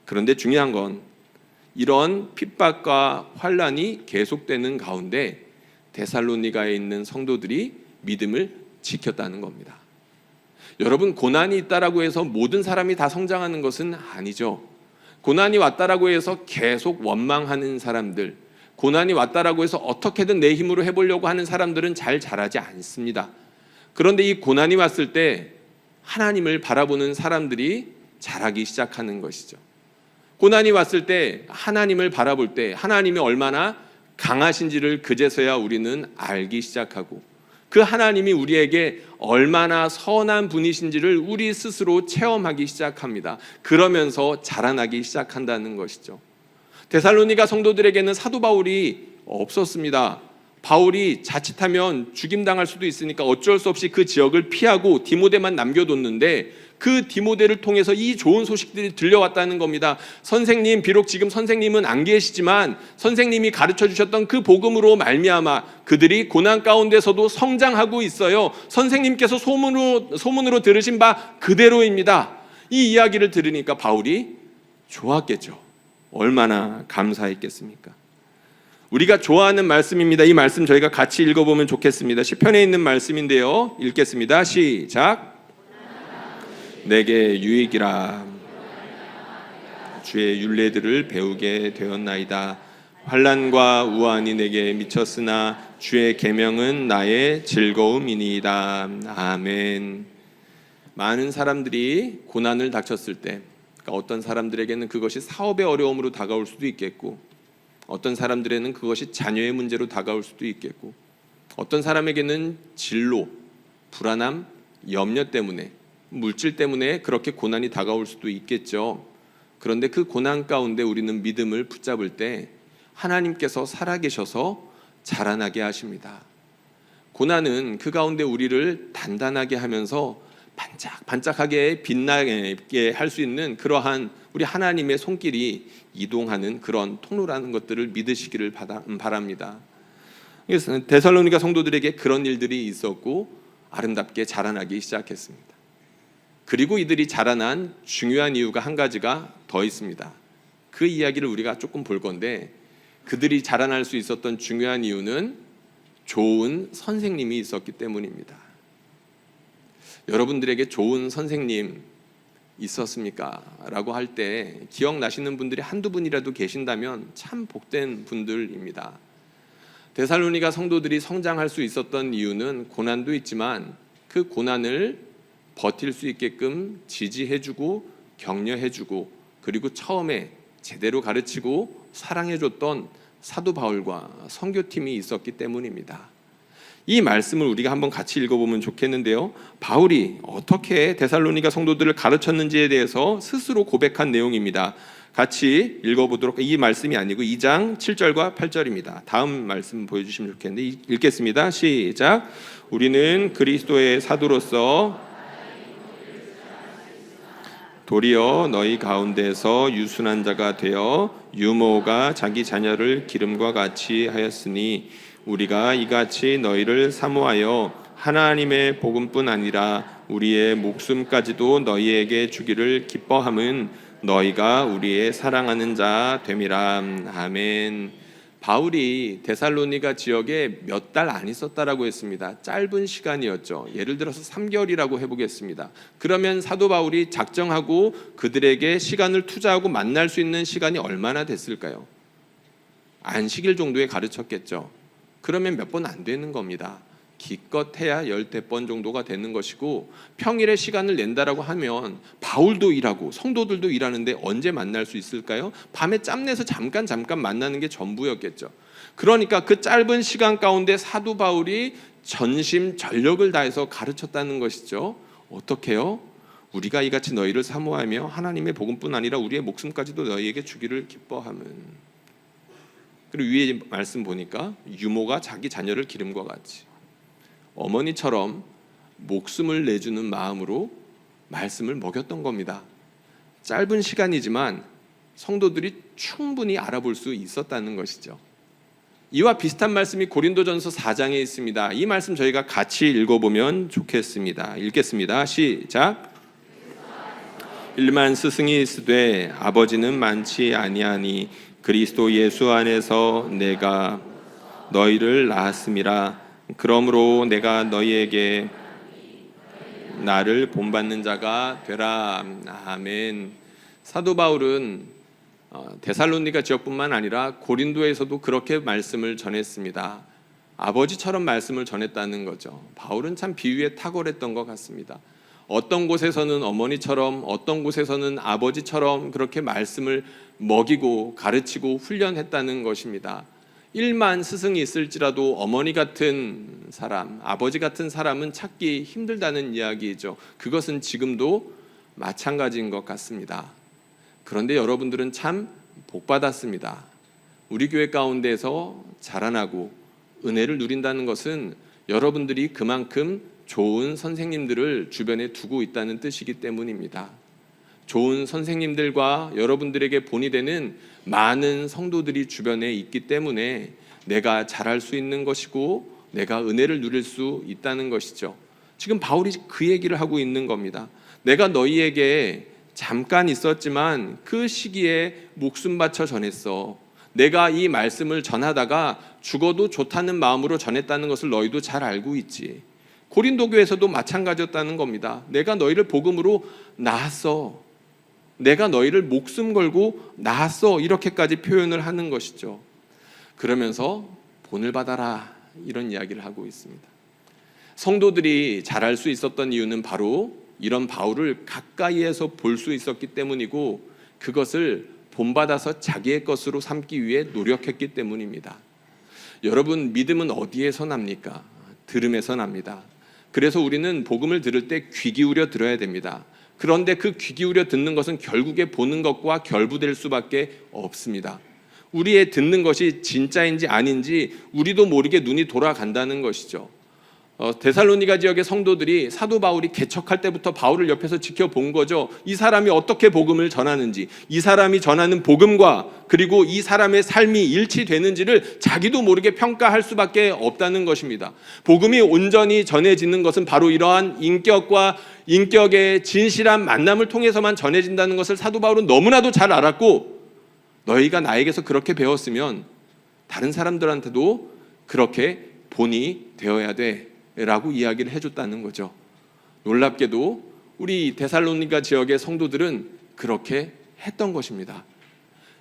그런데 중요한 건 이런 핍박과 환란이 계속되는 가운데 데살로니가에 있는 성도들이 믿음을 지켰다는 겁니다. 여러분, 고난이 있다라고 해서 모든 사람이 다 성장하는 것은 아니죠. 고난이 왔다라고 해서 계속 원망하는 사람들, 고난이 왔다라고 해서 어떻게든 내 힘으로 해보려고 하는 사람들은 잘 자라지 않습니다. 그런데 이 고난이 왔을 때 하나님을 바라보는 사람들이 자라기 시작하는 것이죠. 고난이 왔을 때 하나님을 바라볼 때 하나님이 얼마나 강하신지를 그제서야 우리는 알기 시작하고 그 하나님이 우리에게 얼마나 선한 분이신지를 우리 스스로 체험하기 시작합니다. 그러면서 자라나기 시작한다는 것이죠. 데살로니가 성도들에게는 사도 바울이 없었습니다. 바울이 자칫하면 죽임당할 수도 있으니까 어쩔 수 없이 그 지역을 피하고 디모데만 남겨뒀는데 그 디모데를 통해서 이 좋은 소식들이 들려왔다는 겁니다. 선생님, 비록 지금 선생님은 안 계시지만 선생님이 가르쳐 주셨던 그 복음으로 말미암아 그들이 고난 가운데서도 성장하고 있어요. 선생님께서 소문으로 들으신 바 그대로입니다. 이 이야기를 들으니까 바울이 좋았겠죠. 얼마나 감사했겠습니까? 우리가 좋아하는 말씀입니다. 이 말씀 저희가 같이 읽어보면 좋겠습니다. 시편에 있는 말씀인데요. 읽겠습니다. 시작. 내게 유익이라. 주의 율례들을 배우게 되었나이다. 환난과 우환이 내게 미쳤으나 주의 계명은 나의 즐거움이니이다. 아멘. 많은 사람들이 고난을 닥쳤을 때, 그러니까 어떤 사람들에게는 그것이 사업의 어려움으로 다가올 수도 있겠고, 어떤 사람들에게는 그것이 자녀의 문제로 다가올 수도 있겠고, 어떤 사람에게는 진로, 불안함, 염려 때문에, 물질 때문에 그렇게 고난이 다가올 수도 있겠죠. 그런데 그 고난 가운데 우리는 믿음을 붙잡을 때 하나님께서 살아계셔서 자라나게 하십니다. 고난은 그 가운데 우리를 단단하게 하면서 반짝반짝하게 빛나게 할 수 있는 그러한 우리 하나님의 손길이 이동하는 그런 통로라는 것들을 믿으시기를 바랍니다. 그래서 데살로니가 성도들에게 그런 일들이 있었고 아름답게 자라나기 시작했습니다. 그리고 이들이 자라난 중요한 이유가 한 가지가 더 있습니다. 그 이야기를 우리가 조금 볼 건데, 그들이 자라날 수 있었던 중요한 이유는 좋은 선생님이 있었기 때문입니다. 여러분들에게 좋은 선생님 있었습니까? 라고 할 때 기억나시는 분들이 한두 분이라도 계신다면 참 복된 분들입니다. 데살로니가 성도들이 성장할 수 있었던 이유는 고난도 있지만 그 고난을 버틸 수 있게끔 지지해주고 격려해주고, 그리고 처음에 제대로 가르치고 사랑해줬던 사도 바울과 선교팀이 있었기 때문입니다. 이 말씀을 우리가 한번 같이 읽어보면 좋겠는데요. 바울이 어떻게 데살로니가 성도들을 가르쳤는지에 대해서 스스로 고백한 내용입니다. 같이 읽어보도록, 이 말씀이 아니고 2장 7절과 8절입니다. 다음 말씀 보여주시면 좋겠는데 읽겠습니다. 시작. 우리는 그리스도의 사도로서 도리어 너희 가운데서 유순한 자가 되어 유모가 자기 자녀를 기름과 같이 하였으니 우리가 이같이 너희를 사모하여 하나님의 복음뿐 아니라 우리의 목숨까지도 너희에게 주기를 기뻐함은 너희가 우리의 사랑하는 자 됨이라. 아멘. 바울이 데살로니가 지역에 몇 달 안 있었다라고 했습니다. 짧은 시간이었죠. 예를 들어서 3개월이라고 해보겠습니다. 그러면 사도 바울이 작정하고 그들에게 시간을 투자하고 만날 수 있는 시간이 얼마나 됐을까요? 안식일 정도에 가르쳤겠죠. 그러면 몇 번 안 되는 겁니다. 기껏해야 10번 정도가 되는 것이고, 평일에 시간을 낸다라고 하면 바울도 일하고 성도들도 일하는데 언제 만날 수 있을까요? 밤에 짬내서 잠깐 만나는 게 전부였겠죠. 그러니까 그 짧은 시간 가운데 사도 바울이 전심전력을 다해서 가르쳤다는 것이죠. 어떻게요? 우리가 이같이 너희를 사모하며 하나님의 복음뿐 아니라 우리의 목숨까지도 너희에게 주기를 기뻐함은. 그리고 위에 말씀 보니까 유모가 자기 자녀를 기름과 같이, 어머니처럼 목숨을 내주는 마음으로 말씀을 먹였던 겁니다. 짧은 시간이지만 성도들이 충분히 알아볼 수 있었다는 것이죠. 이와 비슷한 말씀이 고린도전서 4장에 있습니다. 이 말씀 저희가 같이 읽어보면 좋겠습니다. 읽겠습니다. 시작. 일만 스승이 있으되 아버지는 많지 아니하니 그리스도 예수 안에서 내가 너희를 낳았음이라. 그러므로 내가 너희에게 나를 본받는 자가 되라. 아멘. 사도 바울은 데살로니가 지역뿐만 아니라 고린도에서도 그렇게 말씀을 전했습니다. 아버지처럼 말씀을 전했다는 거죠. 바울은 참 비유에 탁월했던 것 같습니다. 어떤 곳에서는 어머니처럼, 어떤 곳에서는 아버지처럼 그렇게 말씀을 먹이고 가르치고 훈련했다는 것입니다. 1만 스승이 있을지라도 어머니 같은 사람, 아버지 같은 사람은 찾기 힘들다는 이야기죠. 그것은 지금도 마찬가지인 것 같습니다. 그런데 여러분들은 참 복받았습니다. 우리 교회 가운데서 자라나고 은혜를 누린다는 것은 여러분들이 그만큼 좋은 선생님들을 주변에 두고 있다는 뜻이기 때문입니다. 좋은 선생님들과 여러분들에게 본이 되는 많은 성도들이 주변에 있기 때문에 내가 잘할 수 있는 것이고 내가 은혜를 누릴 수 있다는 것이죠. 지금 바울이 그 얘기를 하고 있는 겁니다. 내가 너희에게 잠깐 있었지만 그 시기에 목숨 바쳐 전했어. 내가 이 말씀을 전하다가 죽어도 좋다는 마음으로 전했다는 것을 너희도 잘 알고 있지. 고린도 교회에서도 마찬가지였다는 겁니다. 내가 너희를 복음으로 낳았어. 내가 너희를 목숨 걸고 낳았어. 이렇게까지 표현을 하는 것이죠. 그러면서 본을 받아라 이런 이야기를 하고 있습니다. 성도들이 잘할 수 있었던 이유는 바로 이런 바울을 가까이에서 볼 수 있었기 때문이고 그것을 본받아서 자기의 것으로 삼기 위해 노력했기 때문입니다. 여러분, 믿음은 어디에서 납니까? 들음에서 납니다. 그래서 우리는 복음을 들을 때 귀 기울여 들어야 됩니다. 그런데 그 귀 기울여 듣는 것은 결국에 보는 것과 결부될 수밖에 없습니다. 우리의 듣는 것이 진짜인지 아닌지 우리도 모르게 눈이 돌아간다는 것이죠. 데살로니가 지역의 성도들이 사도 바울이 개척할 때부터 바울을 옆에서 지켜본 거죠. 이 사람이 어떻게 복음을 전하는지, 이 사람이 전하는 복음과 그리고 이 사람의 삶이 일치되는지를 자기도 모르게 평가할 수밖에 없다는 것입니다. 복음이 온전히 전해지는 것은 바로 이러한 인격과 인격의 진실한 만남을 통해서만 전해진다는 것을 사도 바울은 너무나도 잘 알았고, 너희가 나에게서 그렇게 배웠으면 다른 사람들한테도 그렇게 본이 되어야 돼 라고 이야기를 해줬다는 거죠. 놀랍게도 우리 데살로니가 지역의 성도들은 그렇게 했던 것입니다.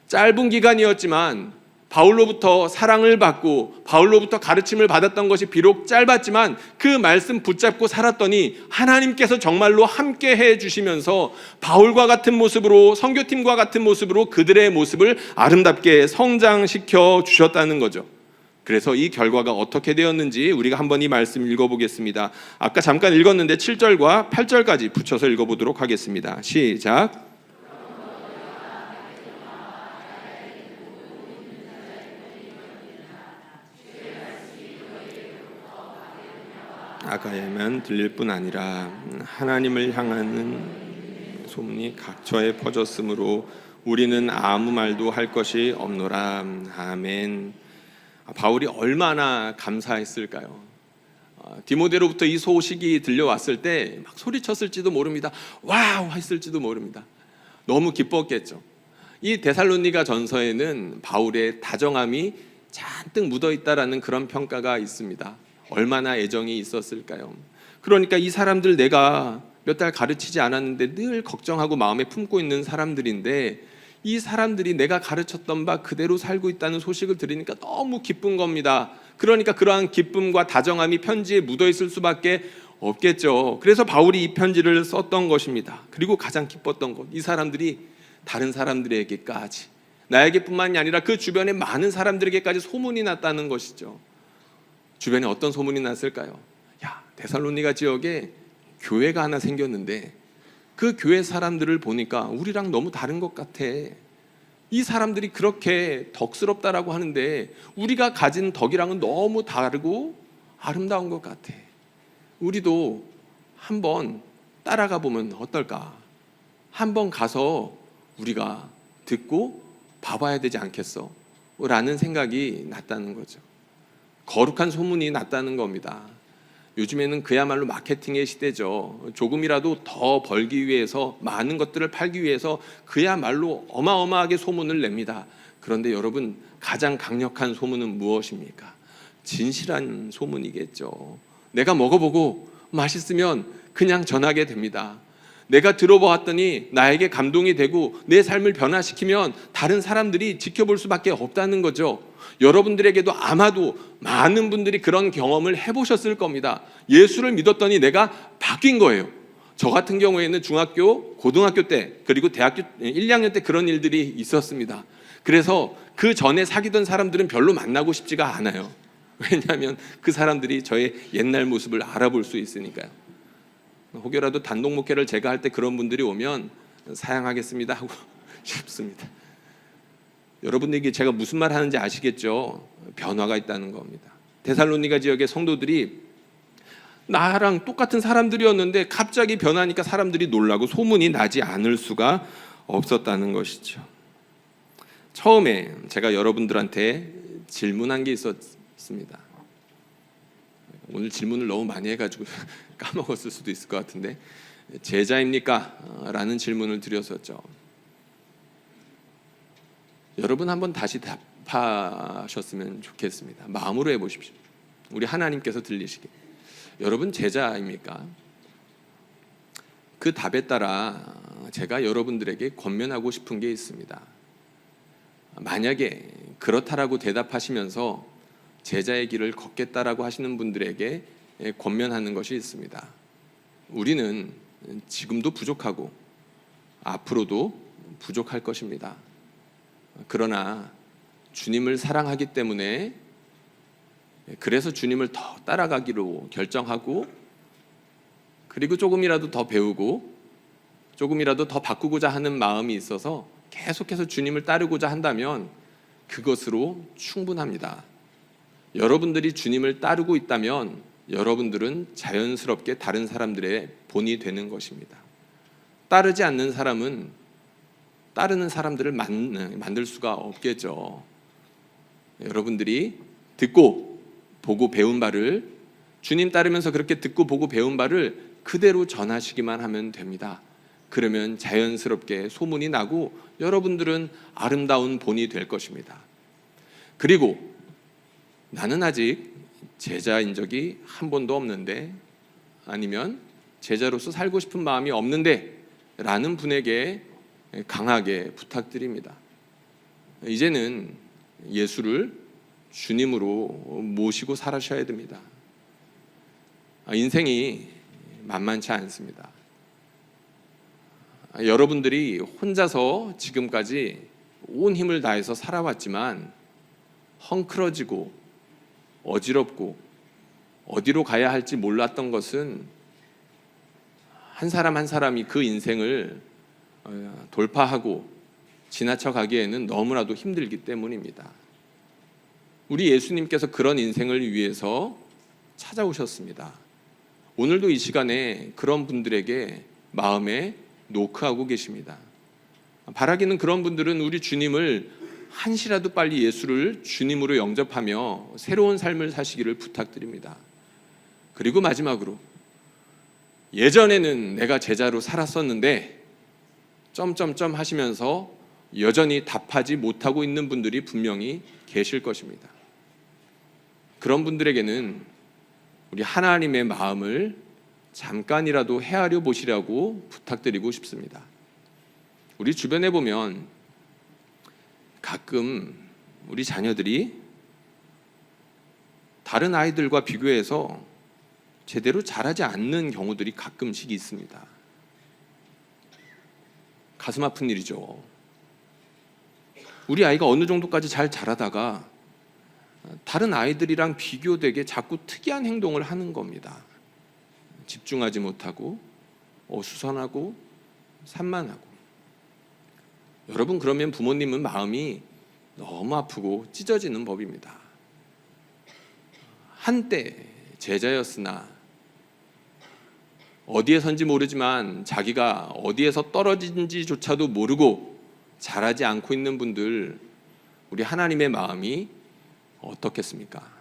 짧은 기간이었지만 바울로부터 사랑을 받고 바울로부터 가르침을 받았던 것이 비록 짧았지만 그 말씀 붙잡고 살았더니 하나님께서 정말로 함께 해주시면서 바울과 같은 모습으로, 선교팀과 같은 모습으로 그들의 모습을 아름답게 성장시켜 주셨다는 거죠. 그래서 이 결과가 어떻게 되었는지 우리가 한번 이 말씀 읽어보겠습니다. 아까 잠깐 읽었는데 7절과 8절까지 붙여서 읽어보도록 하겠습니다. 시작. 아가야만 들릴 뿐 아니라 하나님을 향하는 소문이 각처에 퍼졌으므로 우리는 아무 말도 할 것이 없노라. 아멘. 바울이 얼마나 감사했을까요? 디모데로부터 이 소식이 들려왔을 때 막 소리쳤을지도 모릅니다. 와우 했을지도 모릅니다. 너무 기뻤겠죠. 이 데살로니가 전서에는 바울의 다정함이 잔뜩 묻어있다라는 그런 평가가 있습니다. 얼마나 애정이 있었을까요? 그러니까 이 사람들 내가 몇 달 가르치지 않았는데 늘 걱정하고 마음에 품고 있는 사람들인데 이 사람들이 내가 가르쳤던 바 그대로 살고 있다는 소식을 들으니까 너무 기쁜 겁니다. 그러니까 그러한 기쁨과 다정함이 편지에 묻어있을 수밖에 없겠죠. 그래서 바울이 이 편지를 썼던 것입니다. 그리고 가장 기뻤던 것, 이 사람들이 다른 사람들에게까지, 나에게뿐만이 아니라 그 주변의 많은 사람들에게까지 소문이 났다는 것이죠. 주변에 어떤 소문이 났을까요? 야, 데살로니가 지역에 교회가 하나 생겼는데 그 교회 사람들을 보니까 우리랑 너무 다른 것 같아. 이 사람들이 그렇게 덕스럽다라고 하는데 우리가 가진 덕이랑은 너무 다르고 아름다운 것 같아. 우리도 한번 따라가 보면 어떨까? 한번 가서 우리가 듣고 봐봐야 되지 않겠어? 라는 생각이 났다는 거죠. 거룩한 소문이 났다는 겁니다. 요즘에는 그야말로 마케팅의 시대죠. 조금이라도 더 벌기 위해서, 많은 것들을 팔기 위해서 그야말로 어마어마하게 소문을 냅니다. 그런데 여러분, 가장 강력한 소문은 무엇입니까? 진실한 소문이겠죠. 내가 먹어보고 맛있으면 그냥 전하게 됩니다. 내가 들어보았더니 나에게 감동이 되고 내 삶을 변화시키면 다른 사람들이 지켜볼 수밖에 없다는 거죠. 여러분들에게도 아마도 많은 분들이 그런 경험을 해보셨을 겁니다. 예수를 믿었더니 내가 바뀐 거예요. 저 같은 경우에는 중학교, 고등학교 때 그리고 대학교 1, 2학년 때 그런 일들이 있었습니다. 그래서 그 전에 사귀던 사람들은 별로 만나고 싶지가 않아요. 왜냐하면 그 사람들이 저의 옛날 모습을 알아볼 수 있으니까요. 혹여라도 단독 목회를 제가 할 때 그런 분들이 오면 사양하겠습니다 하고 싶습니다. 여러분들에게 제가 무슨 말 하는지 아시겠죠? 변화가 있다는 겁니다. 데살로니가 지역의 성도들이 나랑 똑같은 사람들이었는데 갑자기 변하니까 사람들이 놀라고 소문이 나지 않을 수가 없었다는 것이죠. 처음에 제가 여러분들한테 질문한 게 있었습니다. 오늘 질문을 너무 많이 해가지고 까먹었을 수도 있을 것 같은데, 제자입니까? 라는 질문을 드렸었죠. 여러분 한번 다시 답하셨으면 좋겠습니다. 마음으로 해보십시오. 우리 하나님께서 들리시게. 여러분 제자입니까? 그 답에 따라 제가 여러분들에게 권면하고 싶은 게 있습니다. 만약에 그렇다라고 대답하시면서 제자의 길을 걷겠다라고 하시는 분들에게 권면하는 것이 있습니다. 우리는 지금도 부족하고 앞으로도 부족할 것입니다. 그러나 주님을 사랑하기 때문에, 그래서 주님을 더 따라가기로 결정하고, 그리고 조금이라도 더 배우고 조금이라도 더 바꾸고자 하는 마음이 있어서 계속해서 주님을 따르고자 한다면 그것으로 충분합니다. 여러분들이 주님을 따르고 있다면 여러분들은 자연스럽게 다른 사람들의 본이 되는 것입니다. 따르지 않는 사람은 따르는 사람들을 만들 수가 없겠죠. 여러분들이 듣고 보고 배운 바를, 주님 따르면서 그렇게 듣고 보고 배운 바를 그대로 전하시기만 하면 됩니다. 그러면 자연스럽게 소문이 나고 여러분들은 아름다운 본이 될 것입니다. 그리고 나는 아직 제자인 적이 한 번도 없는데, 아니면 제자로서 살고 싶은 마음이 없는데 라는 분에게 강하게 부탁드립니다. 이제는 예수를 주님으로 모시고 살아셔야 됩니다. 인생이 만만치 않습니다. 여러분들이 혼자서 지금까지 온 힘을 다해서 살아왔지만 헝클어지고 어지럽고 어디로 가야 할지 몰랐던 것은 한 사람 한 사람이 그 인생을 돌파하고 지나쳐 가기에는 너무나도 힘들기 때문입니다. 우리 예수님께서 그런 인생을 위해서 찾아오셨습니다. 오늘도 이 시간에 그런 분들에게 마음에 노크하고 계십니다. 바라기는 그런 분들은 우리 주님을 한시라도 빨리 예수를 주님으로 영접하며 새로운 삶을 사시기를 부탁드립니다. 그리고 마지막으로, 예전에는 내가 제자로 살았었는데 점점점 하시면서 여전히 답하지 못하고 있는 분들이 분명히 계실 것입니다. 그런 분들에게는 우리 하나님의 마음을 잠깐이라도 헤아려 보시라고 부탁드리고 싶습니다. 우리 주변에 보면 가끔 우리 자녀들이 다른 아이들과 비교해서 제대로 자라지 않는 경우들이 가끔씩 있습니다. 가슴 아픈 일이죠. 우리 아이가 어느 정도까지 잘 자라다가 다른 아이들이랑 비교되게 자꾸 특이한 행동을 하는 겁니다. 집중하지 못하고 어수선하고 산만하고. 여러분, 그러면 부모님은 마음이 너무 아프고 찢어지는 법입니다. 한때 제자였으나 어디에선지 모르지만 자기가 어디에서 떨어진지조차도 모르고 자라지 않고 있는 분들, 우리 하나님의 마음이 어떻겠습니까?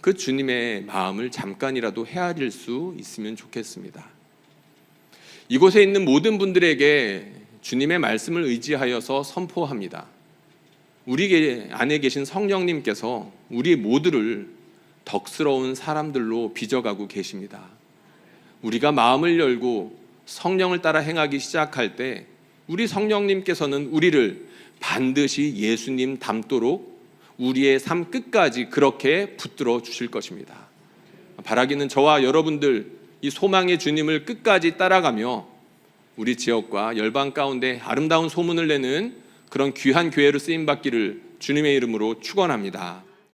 그 주님의 마음을 잠깐이라도 헤아릴 수 있으면 좋겠습니다. 이곳에 있는 모든 분들에게 주님의 말씀을 의지하여서 선포합니다. 우리 안에 계신 성령님께서 우리 모두를 덕스러운 사람들로 빚어가고 계십니다. 우리가 마음을 열고 성령을 따라 행하기 시작할 때 우리 성령님께서는 우리를 반드시 예수님 닮도록 우리의 삶 끝까지 그렇게 붙들어 주실 것입니다. 바라기는 저와 여러분들 이 소망의 주님을 끝까지 따라가며 우리 지역과 열방 가운데 아름다운 소문을 내는 그런 귀한 교회로 쓰임받기를 주님의 이름으로 축원합니다.